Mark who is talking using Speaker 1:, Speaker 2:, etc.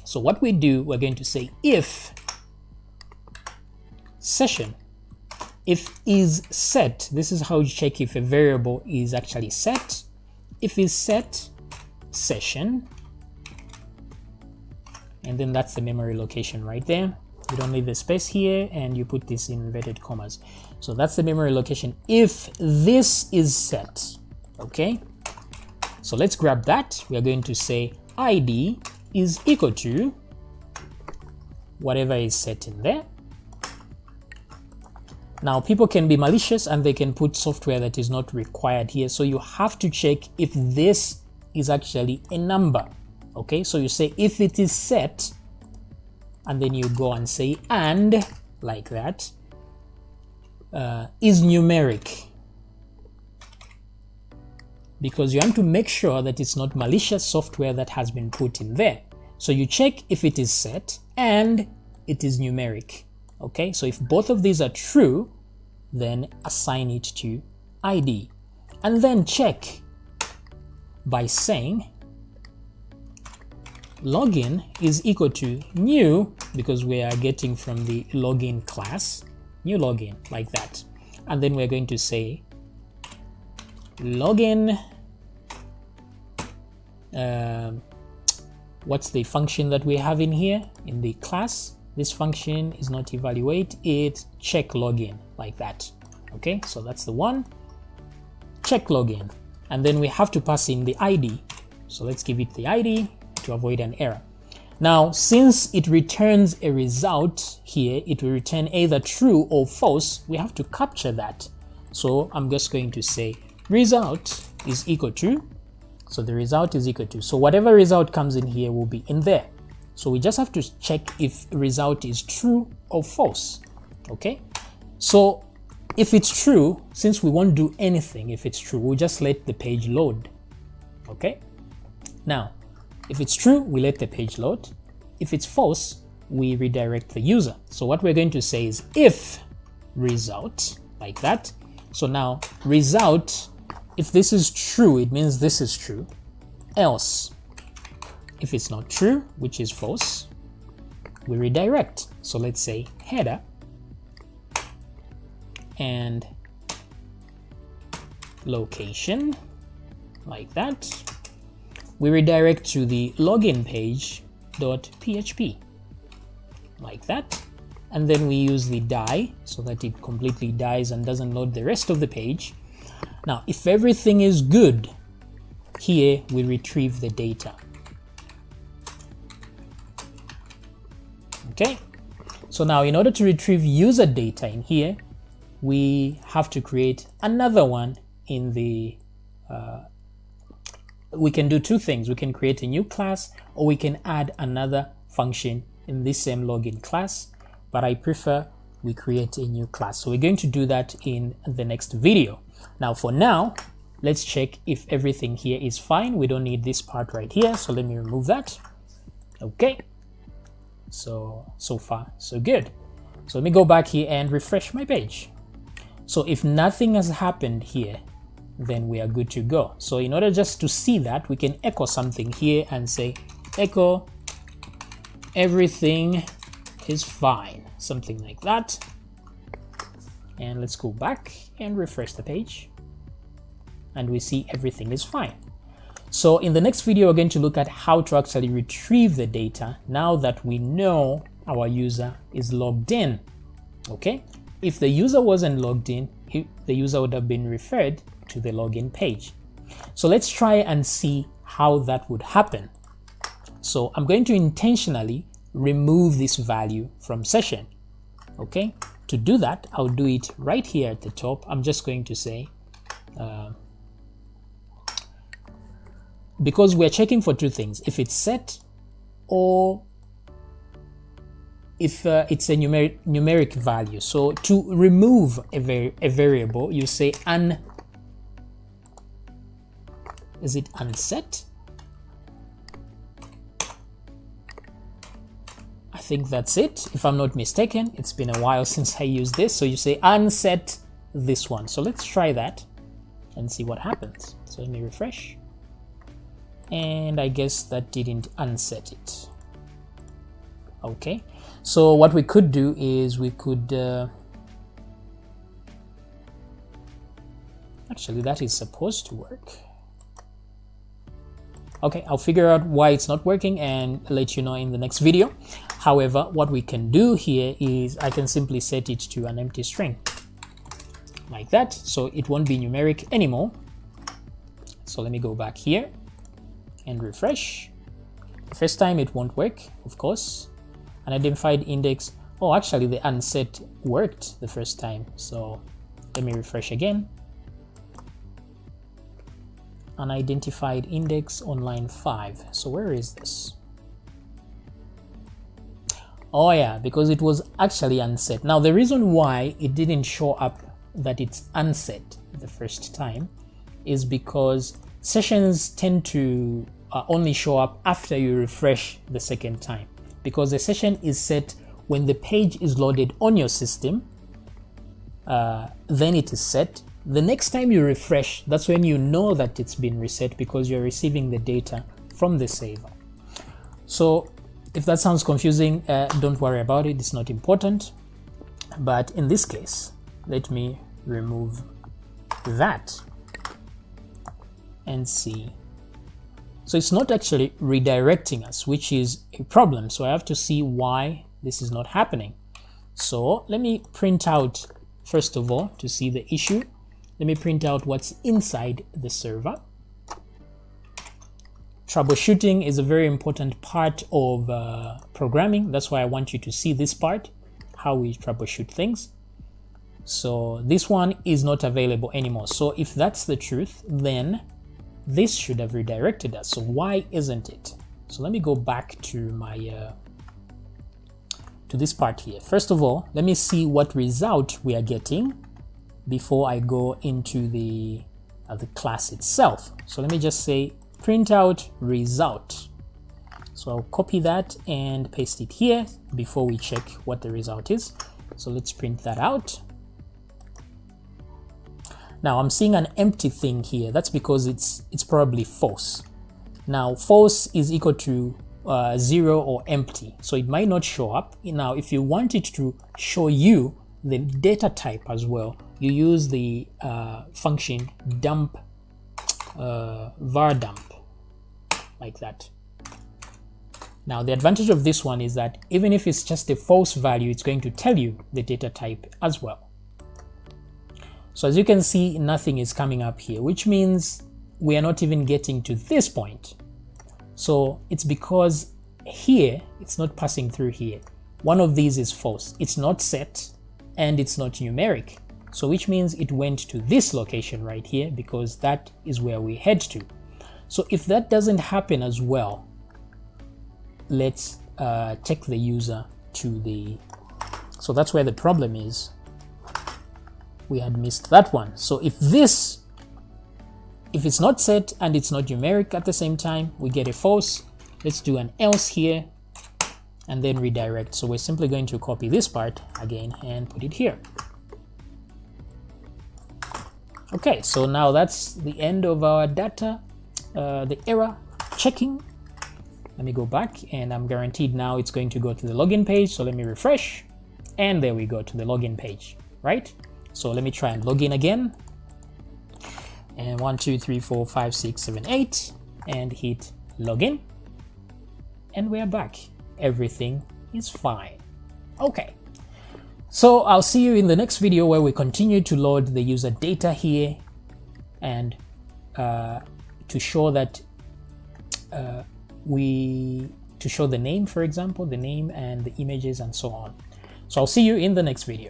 Speaker 1: So what we do, we're going to say if session, if is set. This is how you check if a variable is actually set. If is set session, and then that's the memory location right there. You don't leave the space here, and you put this in inverted commas. So that's the memory location if this is set. Okay, so let's grab that. We are going to say id is equal to whatever is set in there. Now people can be malicious and they can put software that is not required here, so you have to check if this is actually a number. Okay, so you say if it is set, and then you go and say and, like that, is numeric, because you want to make sure that it's not malicious software that has been put in there. So you check if it is set and it is numeric. Okay, so if both of these are true, then assign it to id, and then check by saying login is equal to new, because we are getting from the login class, new login, like that. And then we're going to say login, what's the function that we have in here in the class? This function is not evaluate, it's check login, like that. Okay, so that's the one, check login. And then we have to pass in the ID. So let's give it the ID to avoid an error. Now, since it returns a result here, it will return either true or false. We have to capture that. So I'm just going to say result is equal to, so the result is equal to, so whatever result comes in here will be in there. So we just have to check if result is true or false. Okay, so if it's true, since we won't do anything if it's true, we'll just let the page load. Okay, now if it's true, we let the page load. If it's false, we redirect the user. So what we're going to say is if result, like that. So now result, if this is true, it means this is true, else if it's not true, which is false, we redirect. So let's say header and location, like that. We redirect to the login page.php, like that. And then we use the die so that it completely dies and doesn't load the rest of the page. Now, if everything is good, here we retrieve the data. Okay, so now in order to retrieve user data in here, we have to create another one in the we can do two things. We can create a new class, or we can add another function in this same login class, but I prefer we create a new class. So we're going to do that in the next video. Now for now, let's check if everything here is fine. We don't need this part right here, so let me remove that. Okay, so far so good. So let me go back here and refresh my page. So if nothing has happened here, then we are good to go. So in order just to see that, we can echo something here and say echo everything is fine, something like that. And let's go back and refresh the page, and we see everything is fine. So in the next video, we're going to look at how to actually retrieve the data now that we know our user is logged in. Okay, if the user wasn't logged in, the user would have been referred to the login page. So let's try and see how that would happen. So I'm going to intentionally remove this value from session. Okay, to do that, I'll do it right here at the top. I'm just going to say, because we're checking for two things, if it's set or if it's a numeric value. So to remove a variable, you say is it unset? I think that's it, if I'm not mistaken. It's been a while since I used this. So you say unset this one. So let's try that and see what happens. So let me refresh. And I guess that didn't unset it. Okay, so what we could do is we could actually, that is supposed to work. Okay, I'll figure out why it's not working and let you know in the next video. However, what we can do here is I can simply set it to an empty string like that, so it won't be numeric anymore. So let me go back here and refresh. The first time it won't work, of course. Unidentified index. Oh, actually the unset worked the first time. So let me refresh again. Unidentified index on line 5. So where is this? Oh yeah, because it was actually unset. Now the reason why it didn't show up that it's unset the first time is because sessions tend to only show up after you refresh the second time, because the session is set when the page is loaded on your system. Then it is set. The next time you refresh, that's when you know that it's been reset, because you're receiving the data from the saver. So if that sounds confusing, don't worry about it, it's not important. But in this case, let me remove that and see. So it's not actually redirecting us, which is a problem. So I have to see why this is not happening. So let me print out, first of all, to see the issue. Let me print out what's inside the server. Troubleshooting is a very important part of programming. That's why I want you to see this part, how we troubleshoot things. So this one is not available anymore. So if that's the truth, then this should have redirected us. So why isn't it? So let me go back to my to this part here. First of all, let me see what result we are getting before I go into the class itself. So let me just say print out result. So I'll copy that and paste it here before we check what the result is. So let's print that out. Now I'm seeing an empty thing here. That's because it's probably false. Now false is equal to 0 or empty, so it might not show up. Now if you want it to show you the data type as well, you use the function dump var dump like that. Now the advantage of this one is that even if it's just a false value, it's going to tell you the data type as well. So as you can see, nothing is coming up here, which means we are not even getting to this point. So it's because here it's not passing through here. One of these is false. It's not set and it's not numeric. So which means it went to this location right here, because that is where we head to. So if that doesn't happen as well, let's take the user to the, so that's where the problem is. We had missed that one. So if it's not set and it's not numeric at the same time, we get a false. Let's do an else here and then redirect. So we're simply going to copy this part again and put it here. Okay, so now that's the end of our data, the error checking. Let me go back and I'm guaranteed now it's going to go to the login page. So let me refresh and there we go, to the login page, right? So let me try and log in again. And 1, 2, 3, 4, 5, 6, 7, 8 and hit login. And we're back. Everything is fine. Okay. So I'll see you in the next video where we continue to load the user data here and to show that to show the name, for example, the name and the images and so on. So I'll see you in the next video.